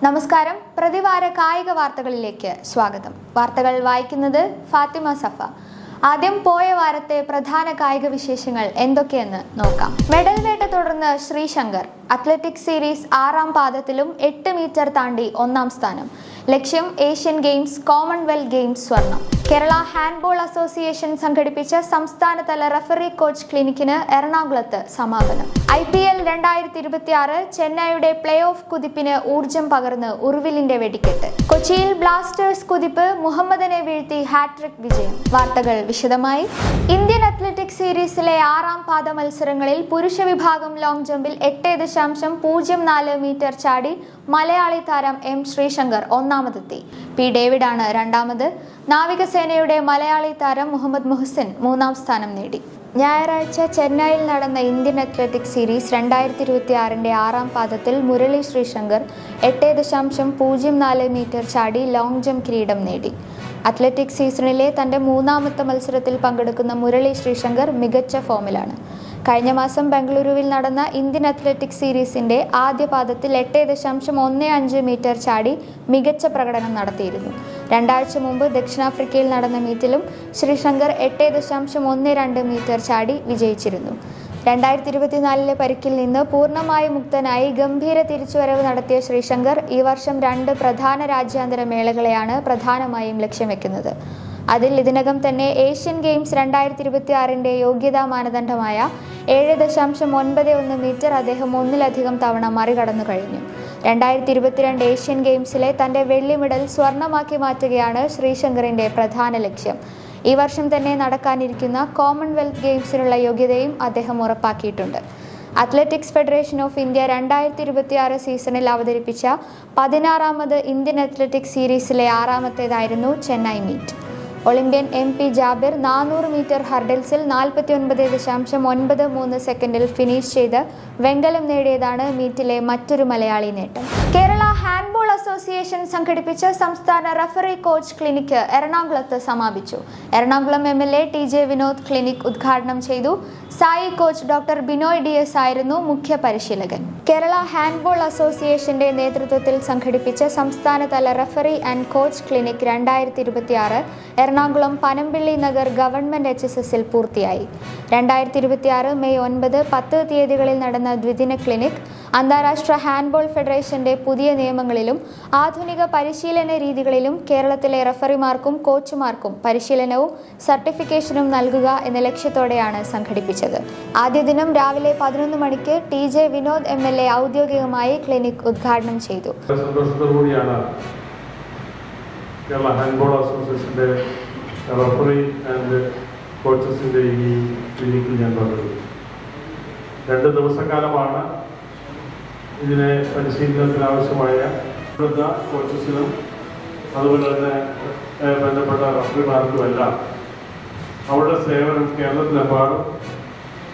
നമസ്കാരം. പ്രതിവാര കായിക വാർത്തകളിലേക്ക് സ്വാഗതം. വാർത്തകൾ വായിക്കുന്നത് ഫാത്തിമ സഫ. ആദ്യം പോയ വാരത്തെ പ്രധാന കായിക വിശേഷങ്ങൾ എന്തൊക്കെയെന്ന് നോക്കാം. മെഡൽ വേട്ട തുടർന്ന് ശ്രീശങ്കർ. അത്ലറ്റിക് സീരീസ് 6ാം പാദത്തിലും 8 മീറ്റർ താണ്ടി 1ാം സ്ഥാനം. ലക്ഷ്യം ഏഷ്യൻ ഗെയിംസ്, കോമൺവെൽത്ത് ഗെയിംസ് സ്വർണം. കേരള ഹാൻഡ്ബോൾ അസോസിയേഷൻ സംഘടിപ്പിച്ച സംസ്ഥാനതല റഫറി കോച്ച് ക്ലിനിക്കിന് എറണാകുളത്ത് സമാപനം. IPL 2026 ചെന്നൈയുടെ പ്ലേ ഓഫ് കുതിപ്പിന് ഊർജം പകർന്ന് ഉറുവിലിന്റെ വെടിക്കെട്ട്. കൊച്ചിയിൽ ബ്ലാസ്റ്റേഴ്സ് കുതിപ്പ്, മുഹമ്മദനെ വീഴ്ത്തി ഹാട്രിക് വിജയം. വാർത്തകൾ വിശദമായി. ഇന്ത്യൻ അത്ലറ്റിക് സീരീസിലെ 6ാം പാദ മത്സരങ്ങളിൽ പുരുഷ വിഭാഗം ലോങ് ജമ്പിൽ 8.04 മീറ്റർ ചാടി മലയാളി താരം M ശ്രീശങ്കർ ഒന്നാമതെത്തി. P ഡേവിഡാണ് രണ്ടാമത്. നാവികസേനയുടെ മലയാളി താരം മുഹമ്മദ് മുഹസിൻ 3ാം സ്ഥാനം നേടി. ഞായറാഴ്ച ചെന്നൈയിൽ നടന്ന ഇന്ത്യൻ അത്ലറ്റിക് സീരീസ് 2026 6ാം പാദത്തിൽ മുരളി ശ്രീശങ്കർ 8.04 മീറ്റർ ചാടി ലോങ് ജമ്പ് കിരീടം നേടി. അത്ലറ്റിക് സീസണിലെ തന്റെ 3ാമത്തെ മത്സരത്തിൽ പങ്കെടുക്കുന്ന മുരളി ശ്രീശങ്കർ മികച്ച ഫോമിലാണ്. കഴിഞ്ഞ മാസം ബംഗളൂരുവിൽ നടന്ന ഇന്ത്യൻ അത്ലറ്റിക് സീരീസിന്റെ ആദ്യ പാദത്തിൽ 8.15 മീറ്റർ ചാടി മികച്ച പ്രകടനം നടത്തിയിരുന്നു. 2 ആഴ്ച മുമ്പ് ദക്ഷിണാഫ്രിക്കയിൽ നടന്ന മീറ്റിലും ശ്രീശങ്കർ 8.12 മീറ്റർ ചാടി വിജയിച്ചിരുന്നു. 2024 പരിക്കിൽ നിന്ന് പൂർണ്ണമായി മുക്തനായി ഗംഭീര തിരിച്ചുവരവ് നടത്തിയ ശ്രീശങ്കർ ഈ വർഷം 2 പ്രധാന രാജ്യാന്തര മേളകളെയാണ് പ്രധാനമായും ലക്ഷ്യം വെക്കുന്നത്. അതിൽ ഇതിനകം തന്നെ ഏഷ്യൻ ഗെയിംസ് 2026 യോഗ്യതാ മാനദണ്ഡമായ 7.91 മീറ്റർ അദ്ദേഹം ഒന്നിലധികം തവണ മറികടന്നു കഴിഞ്ഞു. 2022 ഏഷ്യൻ ഗെയിംസിലെ തന്റെ വെള്ളി മെഡൽ സ്വർണമാക്കി മാറ്റുകയാണ് ശ്രീശങ്കറിന്റെ പ്രധാന ലക്ഷ്യം. ഈ വർഷം തന്നെ നടക്കാനിരിക്കുന്ന കോമൺവെൽത്ത് ഗെയിംസിനുള്ള യോഗ്യതയും അദ്ദേഹം ഉറപ്പാക്കിയിട്ടുണ്ട്. അത്ലറ്റിക്സ് ഫെഡറേഷൻ ഓഫ് ഇന്ത്യ 2026 സീസണിൽ അവതരിപ്പിച്ച 16ാമത് ഇന്ത്യൻ അത്ലറ്റിക് സീരീസിലെ 6ാമത്തേതായിരുന്നു Chennai meet. Olympian MP Jabir 400 metre ഹർഡിൽസിൽ 49.93 സെക്കൻഡിൽ ഫിനിഷ് ചെയ്ത് വെങ്കലം നേടിയതാണ് മീറ്റിലെ മറ്റൊരു മലയാളി നേട്ടം. കേരള ഹാൻഡ്ബോൾ അസോസിയേഷൻ സംഘടിപ്പിച്ച സംസ്ഥാന റഫറി കോച്ച് ക്ലിനിക്ക് എറണാകുളത്ത് സമാപിച്ചു. Ernakulam MLA TJ Vinod clinic ഉദ്ഘാടനം ചെയ്തു. Sai coach doctor Binoy DS ആയിരുന്നു മുഖ്യ പരിശീലകൻ. കേരള ഹാൻഡ്ബോൾ അസോസിയേഷന്റെ നേതൃത്വത്തിൽ സംഘടിപ്പിച്ച സംസ്ഥാനതല referee and coach clinic 2026 Ernakulam Panampilly Nagar government HSSൽ പൂർത്തിയായി. 2026 മെയ് 9, 10 തീയതികളിൽ നടന്ന ദ്വിദിന ക്ലിനിക് അന്താരാഷ്ട്ര ഹാൻഡ്ബോൾ ഫെഡറേഷന്റെ പുതിയ നിയമങ്ങളിലും ആധുനിക പരിശീലന രീതികളിലും കേരളത്തിലെ റഫറിമാർക്കും കോച്ചുമാർക്കും പരിശീലനവും സർട്ടിഫിക്കേഷനും നൽകുക എന്ന ലക്ഷ്യത്തോടെയാണ് സംഘടിപ്പിച്ചത്. ആദ്യ ദിനം രാവിലെ 11 മണിക്ക് TJ വിനോദ് MLA ഔദ്യോഗികമായി ക്ലിനിക് ഉദ്ഘാടനം ചെയ്തു. കേരള ഹാൻഡ്ബോൾ അസോസിയേഷൻ്റെ റഫറി ആൻഡ് കോച്ചസിൻ്റെ ഈ ക്ലിനിക്കിൽ ഞാൻ പങ്കെടുത്തു. 2 ദിവസക്കാലമാണ് ഇതിനെ പരിശീലനത്തിനാവശ്യമായ കോച്ചസിനും അതുപോലെ തന്നെ ബന്ധപ്പെട്ട റഫറിമാർക്കുമെല്ലാം അവരുടെ സേവനം കേരളത്തിലെമ്പാടും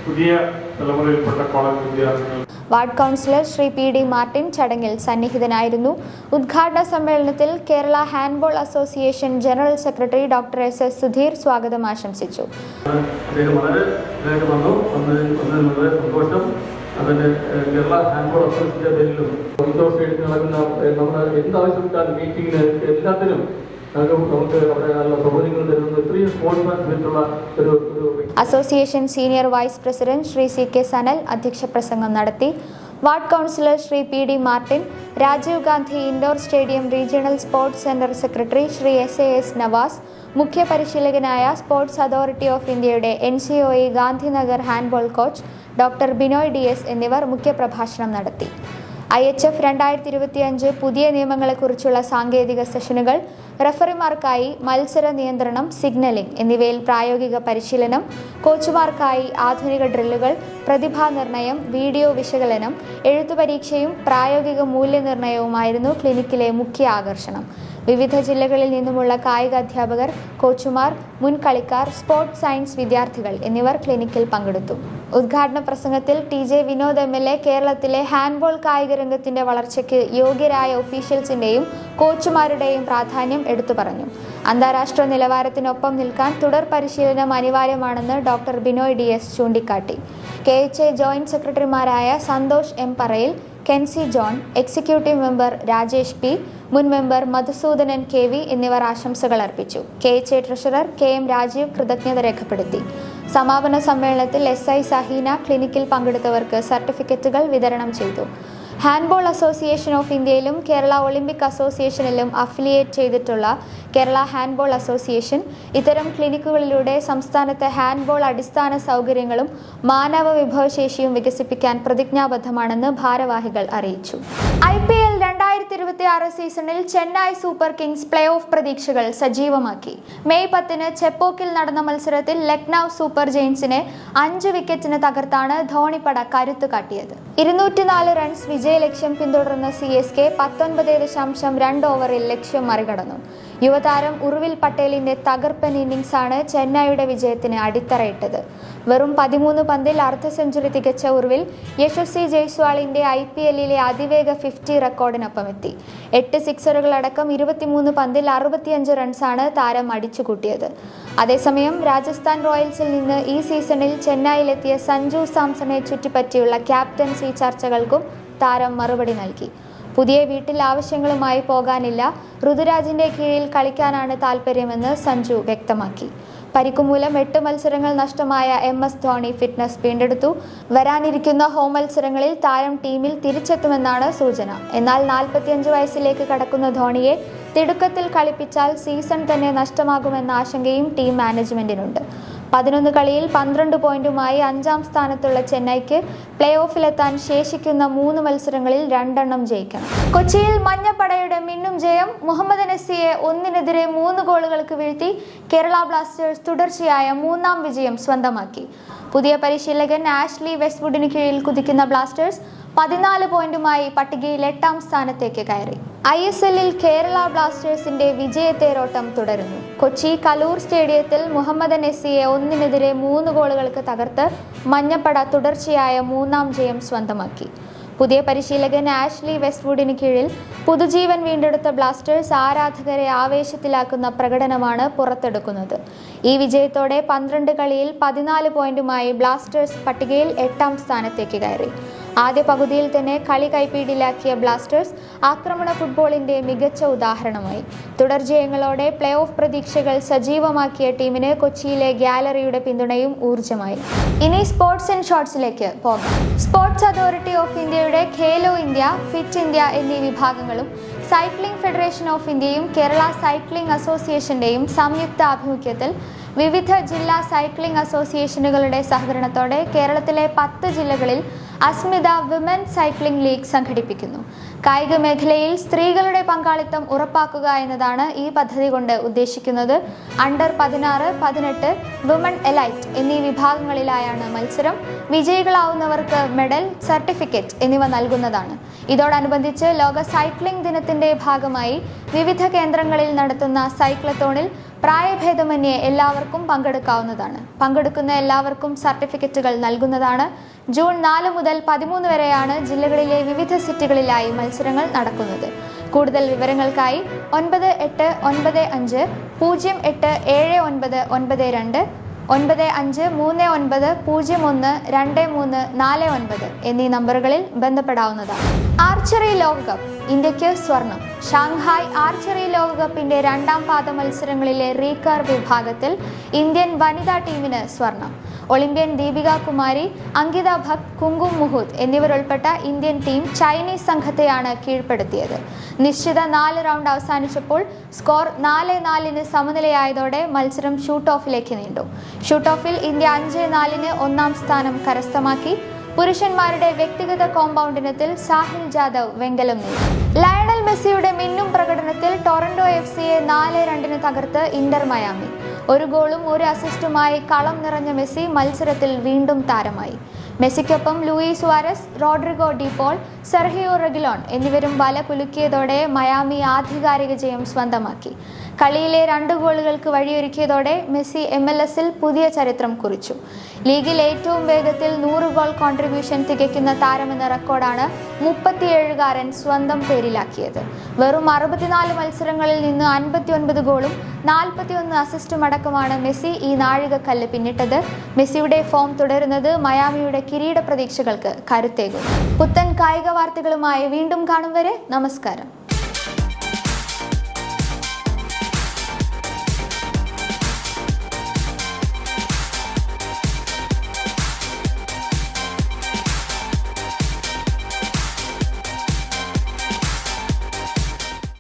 പുതിയ തലമുറയിൽപ്പെട്ട കോളേജ് വിദ്യാർത്ഥികൾ. Ward councillor Shri PD Martin ചടങ്ങിൽ സന്നിഹിതനായിരുന്നു. ഉദ്ഘാടന സമ്മേളനത്തിൽ Kerala handball association general secretary doctor SS Sudheer സ്വാഗതം ആശംസിച്ചു. അതിന് കേരള ഹാൻഡ്ബോൾ അസോസിയേഷൻ്റെ പേരിലും നടക്കുന്ന നമ്മുടെ എന്താവശ്യപ്പെട്ടാലും മീറ്റിങ്ങിന് എല്ലാത്തിനും നമുക്ക് അവിടെ നല്ല സൗകര്യങ്ങൾ തരുന്നത് ഇത്രയും സ്പോർട്സ്മാൻഷിപ്പുള്ള ഒരു association senior vice president Shri CK Sanal അധ്യക്ഷ പ്രസംഗം നടത്തി. Ward councillor Shri PD Martin, Rajiv Gandhi indoor stadium regional sports centre secretary Shri SAS Navas, മുഖ്യ പരിശീലകനായ സ്പോർട്സ് അതോറിറ്റി ഓഫ് ഇന്ത്യയുടെ NCOE Gandhinagar handball coach doctor Binoy DS എന്നിവർ മുഖ്യപ്രഭാഷണം നടത്തി. IHF 2025 പുതിയ നിയമങ്ങളെക്കുറിച്ചുള്ള സാങ്കേതിക സെഷനുകൾ, റഫറിമാർക്കായി മത്സര നിയന്ത്രണം, സിഗ്നലിംഗ് എന്നിവയിൽ പ്രായോഗിക പരിശീലനം, കോച്ചുമാർക്കായി ആധുനിക ഡ്രില്ലുകൾ, പ്രതിഭാനിർണയം, വീഡിയോ വിശകലനം, എഴുത്തുപരീക്ഷയും പ്രായോഗിക മൂല്യനിർണയവുമായിരുന്നു ക്ലിനിക്കിലെ മുഖ്യ ആകർഷണം. വിവിധ ജില്ലകളിൽ നിന്നുമുള്ള കായിക അധ്യാപകർ, കോച്ചുമാർ, മുൻ കളിക്കാർ, സ്പോർട്സ് സയൻസ് വിദ്യാർത്ഥികൾ എന്നിവർ ക്ലിനിക്കിൽ പങ്കെടുത്തു. ഉദ്ഘാടന പ്രസംഗത്തിൽ TJ വിനോദ് MLA കേരളത്തിലെ ഹാൻഡ്ബോൾ കായിക രംഗത്തിന്റെ വളർച്ചയ്ക്ക് യോഗ്യരായ ഒഫീഷ്യൽസിന്റെയും കോച്ചുമാരുടെയും പ്രാധാന്യം എടുത്തു പറഞ്ഞു. അന്താരാഷ്ട്ര നിലവാരത്തിനൊപ്പം നിൽക്കാൻ തുടർ പരിശീലനം അനിവാര്യമാണെന്ന് ഡോക്ടർ ബിനോയ് DS ചൂണ്ടിക്കാട്ടി. KHA ജോയിന്റ് സെക്രട്ടറിമാരായ സന്തോഷ് M പറയിൽ, Kency John, executive member Rajesh P, മുൻ മെമ്പർ മധുസൂദനൻ KV എന്നിവർ ആശംസകൾ അർപ്പിച്ചു. KHA ട്രഷറർ KM രാജീവ് കൃതജ്ഞത രേഖപ്പെടുത്തി. സമാപന സമ്മേളനത്തിൽ SI സഹീന ക്ലിനിക്കിൽ പങ്കെടുത്തവർക്ക് സർട്ടിഫിക്കറ്റുകൾ വിതരണം ചെയ്തു. ഹാൻഡ്ബോൾ അസോസിയേഷൻ ഓഫ് ഇന്ത്യയിലും കേരള ഒളിമ്പിക് അസോസിയേഷനിലും അഫിലിയേറ്റ് ചെയ്തിട്ടുള്ള കേരള ഹാൻഡ്ബോൾ അസോസിയേഷൻ ഇത്തരം ക്ലിനിക്കുകളിലൂടെ സംസ്ഥാനത്തെ ഹാൻഡ്ബോൾ അടിസ്ഥാന സൗകര്യങ്ങളും മാനവ വിഭവശേഷിയും വികസിപ്പിക്കാൻ പ്രതിജ്ഞാബദ്ധമാണെന്ന് ഭാരവാഹികൾ അറിയിച്ചു. IPL 2026 സീസണിൽ Chennai super Kings play off പ്രതീക്ഷകൾ സജീവമാക്കി. മെയ് 10 ചെപ്പോക്കിൽ നടന്ന മത്സരത്തിൽ ലക്നൌ സൂപ്പർ ജയൻസിനെ 5 വിക്കറ്റിന് തകർത്താണ് ധോണിപ്പട കരുത്ത് കാട്ടിയത്. 204 റൺസ് വിജയലക്ഷ്യം പിന്തുടർന്ന CSK 19.2 ഓവറിൽ ലക്ഷ്യം മറികടന്നു. യുവതാരം ഉർവിൽ പട്ടേലിന്റെ തകർപ്പൻ ഇന്നിംഗ്സാണ് ചെന്നൈയുടെ വിജയത്തിന് അടിത്തറയിട്ടത്. വെറും 13 പന്തിൽ അർദ്ധ സെഞ്ചുറി തികച്ച ഉർവിൽ യശസ്വി ജയ്സ്വാളിന്റെ IPLലെ അതിവേഗ 50 റെക്കോർഡിനൊപ്പം എത്തി. 8 സിക്സറുകളടക്കം 23 പന്തിൽ 65 റൺസാണ് താരം അടിച്ചുകൂട്ടിയത്. അതേസമയം രാജസ്ഥാൻ റോയൽസിൽ നിന്ന് ഈ സീസണിൽ ചെന്നൈയിലെത്തിയ സഞ്ജു സാംസണെ ചുറ്റിപ്പറ്റിയുള്ള ക്യാപ്റ്റൻസി ചർച്ചകൾക്കും താരം മറുപടി നൽകി. പുതിയ വീട്ടിൽ ആവശ്യങ്ങളുമായി പോകാനില്ല, ഋതുരാജിന്റെ കീഴിൽ കളിക്കാനാണ് താൽപ്പര്യമെന്ന് സഞ്ജു വ്യക്തമാക്കി. പരിക്കുമൂലം 8 മത്സരങ്ങൾ നഷ്ടമായ MS ധോണി ഫിറ്റ്നസ് വീണ്ടെടുത്തു. വരാനിരിക്കുന്ന ഹോം മത്സരങ്ങളിൽ താരം ടീമിൽ തിരിച്ചെത്തുമെന്നാണ് സൂചന. എന്നാൽ 45 വയസ്സിലേക്ക് കടക്കുന്ന ധോണിയെ തിടുക്കത്തിൽ കളിപ്പിച്ചാൽ സീസൺ തന്നെ നഷ്ടമാകുമെന്ന ആശങ്കയും ടീം മാനേജ്മെന്റിനുണ്ട്. 11 കളിയിൽ 12 പോയിന്റുമായി 5ാം സ്ഥാനത്തുള്ള ചെന്നൈക്ക് പ്ലേ ഓഫിലെത്താൻ ശേഷിക്കുന്ന 3 മത്സരങ്ങളിൽ 2 ജയിക്കണം. കൊച്ചിയിൽ മഞ്ഞപ്പടയുടെ മിന്നും ജയം. മുഹമ്മദ് നസിയെ 1-3 ഗോളുകൾക്ക് വീഴ്ത്തി കേരള ബ്ലാസ്റ്റേഴ്സ് തുടർച്ചയായ 3ാം വിജയം സ്വന്തമാക്കി. പുതിയ പരിശീലകൻ ആഷ്ലി വെസ്റ്റ്വുഡിന് കീഴിൽ കുതിക്കുന്ന ബ്ലാസ്റ്റേഴ്സ് 14 പോയിന്റുമായി പട്ടികയിൽ 8ാം സ്ഥാനത്തേക്ക് കയറി. ISLൽ കേരള ബ്ലാസ്റ്റേഴ്സിന്റെ വിജയത്തേരോട്ടം തുടരുന്നു. കൊച്ചി കലൂർ സ്റ്റേഡിയത്തിൽ മുഹമ്മദ് നസിയെ 1-3 ഗോളുകൾക്ക് തകർത്ത് മഞ്ഞപ്പട തുടർച്ചയായ 3ാം ജയം സ്വന്തമാക്കി. പുതിയ പരിശീലകൻ ആഷ്ലി വെസ്റ്റ്വുഡിന് കീഴിൽ പുതുജീവൻ വീണ്ടെടുത്ത ബ്ലാസ്റ്റേഴ്സ് ആരാധകരെ ആവേശത്തിലാക്കുന്ന പ്രകടനമാണ് പുറത്തെടുക്കുന്നത്. ഈ വിജയത്തോടെ 12 കളിയിൽ 14 പോയിന്റുമായി ബ്ലാസ്റ്റേഴ്സ് പട്ടികയിൽ 8ാം സ്ഥാനത്തേക്ക് കയറി. ആദ്യ പകുതിയിൽ തന്നെ കളി കൈപ്പിടിയിലാക്കിയ ബ്ലാസ്റ്റേഴ്സ് ആക്രമണ ഫുട്ബോളിന്റെ മികച്ച ഉദാഹരണമായി. തുടർ ജയങ്ങളോടെ പ്ലേ ഓഫ് പ്രതീക്ഷകൾ സജീവമാക്കിയ ടീമിന് കൊച്ചിയിലെ ഗ്യാലറിയുടെ പിന്തുണയും ഊർജ്ജമായി. ഇനി സ്പോർട്സ് ആൻഡ് ഷോർട്സിലേക്ക് പോകാം. സ്പോർട്സ് അതോറിറ്റി ഓഫ് ഇന്ത്യയുടെ ഖേലോ ഇന്ത്യ, ഫിറ്റ് ഇന്ത്യ എന്നീ വിഭാഗങ്ങളും സൈക്ലിംഗ് ഫെഡറേഷൻ ഓഫ് ഇന്ത്യയും കേരള സൈക്ലിംഗ് അസോസിയേഷന്റെയും സംയുക്ത ആഭിമുഖ്യത്തിൽ വിവിധ ജില്ലാ സൈക്ലിംഗ് അസോസിയേഷനുകളുടെ സഹകരണത്തോടെ കേരളത്തിലെ 10 ജില്ലകളിൽ അസ്മിത വിമൻ സൈക്ലിംഗ് ലീഗ് സംഘടിപ്പിക്കുന്നു. കായിക മേഖലയിൽ സ്ത്രീകളുടെ പങ്കാളിത്തം ഉറപ്പാക്കുക എന്നതാണ് ഈ പദ്ധതി കൊണ്ട് ഉദ്ദേശിക്കുന്നത്. അണ്ടർ 16, 18, വിമൺ എലൈറ്റ് എന്നീ വിഭാഗങ്ങളിലായാണ് മത്സരം. വിജയികളാവുന്നവർക്ക് മെഡൽ, സർട്ടിഫിക്കറ്റ് എന്നിവ നൽകുന്നതാണ്. ഇതോടനുബന്ധിച്ച് ലോക സൈക്ലിംഗ് ദിനത്തിന്റെ ഭാഗമായി വിവിധ കേന്ദ്രങ്ങളിൽ നടത്തുന്ന സൈക്ലത്തോണിൽ പ്രായഭേദമന്യേ എല്ലാവർക്കും പങ്കെടുക്കാവുന്നതാണ്. പങ്കെടുക്കുന്ന എല്ലാവർക്കും സർട്ടിഫിക്കറ്റുകൾ നൽകുന്നതാണ്. ജൂൺ 4 മുതൽ 13 വരെയാണ് ജില്ലകളിലെ വിവിധ സിറ്റികളിലായി മത്സരങ്ങൾ നടക്കുന്നത്. കൂടുതൽ വിവരങ്ങൾക്കായി 9895 087992 9539012349 എന്നീ നമ്പറുകളിൽ ബന്ധപ്പെടാവുന്നതാണ്. ആർച്ചറി ലോകകപ്പ്, ഇന്ത്യക്ക് സ്വർണം. ഷാങ്ഹായ് ആർച്ചറി ലോകകപ്പിന്റെ 2ാം പാദ മത്സരങ്ങളിലെ റീകർവ് വിഭാഗത്തിൽ ഇന്ത്യൻ വനിതാ ടീമിന് സ്വർണം. ഒളിമ്പ്യൻ ദീപിക കുമാരി, അങ്കിത ഭക്, കുങ്കും മുഹൂദ് എന്നിവരുൾപ്പെട്ട ഇന്ത്യൻ ടീം ചൈനീസ് സംഘത്തെയാണ് കീഴ്പ്പെടുത്തിയത്. നിശ്ചിത 4 റൗണ്ട് അവസാനിച്ചപ്പോൾ സ്കോർ 4-4 സമനിലയായതോടെ മത്സരം ഷൂട്ട് ഓഫിലേക്ക് നീണ്ടു. ഷൂട്ട് ഓഫിൽ ഇന്ത്യ 5-4 1ാം സ്ഥാനം കരസ്ഥമാക്കി. പുരുഷന്മാരുടെ വ്യക്തിഗത കോമ്പൗണ്ടിനത്തിൽ സാഹിൽ ജാദവ് വെങ്കലം നേടി. ലയണൽ മെസ്സിയുടെ മിന്നും പ്രകടനത്തിൽ ടൊറന്റോ FCയെ 4-2 തകർത്ത് ഇന്റർ മയാമി. 1 ഗോളും 1 അസിസ്റ്റുമായി കളം നിറഞ്ഞ മെസ്സി മത്സരത്തിൽ വീണ്ടും താരമായി. മെസ്സിക്കൊപ്പം ലൂയി സുവാരസ്, റോഡ്രിഗോ ഡിപോൾ, സെർഹിയോ റെഗിലോൺ എന്നിവരും വല കുലുക്കിയതോടെ മയാമി ആധികാരിക ജയം സ്വന്തമാക്കി. കളിയിലെ 2 ഗോളുകൾക്ക് വഴിയൊരുക്കിയതോടെ മെസ്സി MLS-ൽ പുതിയ ചരിത്രം കുറിച്ചു. ലീഗിൽ ഏറ്റവും വേഗത്തിൽ 100 ഗോൾ കോൺട്രിബ്യൂഷൻ തികയ്ക്കുന്ന താരമെന്ന റെക്കോർഡാണ് 37കാരൻ സ്വന്തം പേരിലാക്കിയത്. വെറും 64 മത്സരങ്ങളിൽ നിന്ന് 59 ഗോളും 41 അസിസ്റ്റും അടക്കമാണ് മെസ്സി ഈ നാഴികക്കല്ല് പിന്നിട്ടത്. മെസ്സിയുടെ ഫോം തുടരുന്നത് മയാമിയുടെ കിരീട പ്രതീക്ഷകൾക്ക് കരുത്തേകും. പുത്തൻ കായിക വാർത്തകളുമായി വീണ്ടും കാണും വരെ നമസ്കാരം.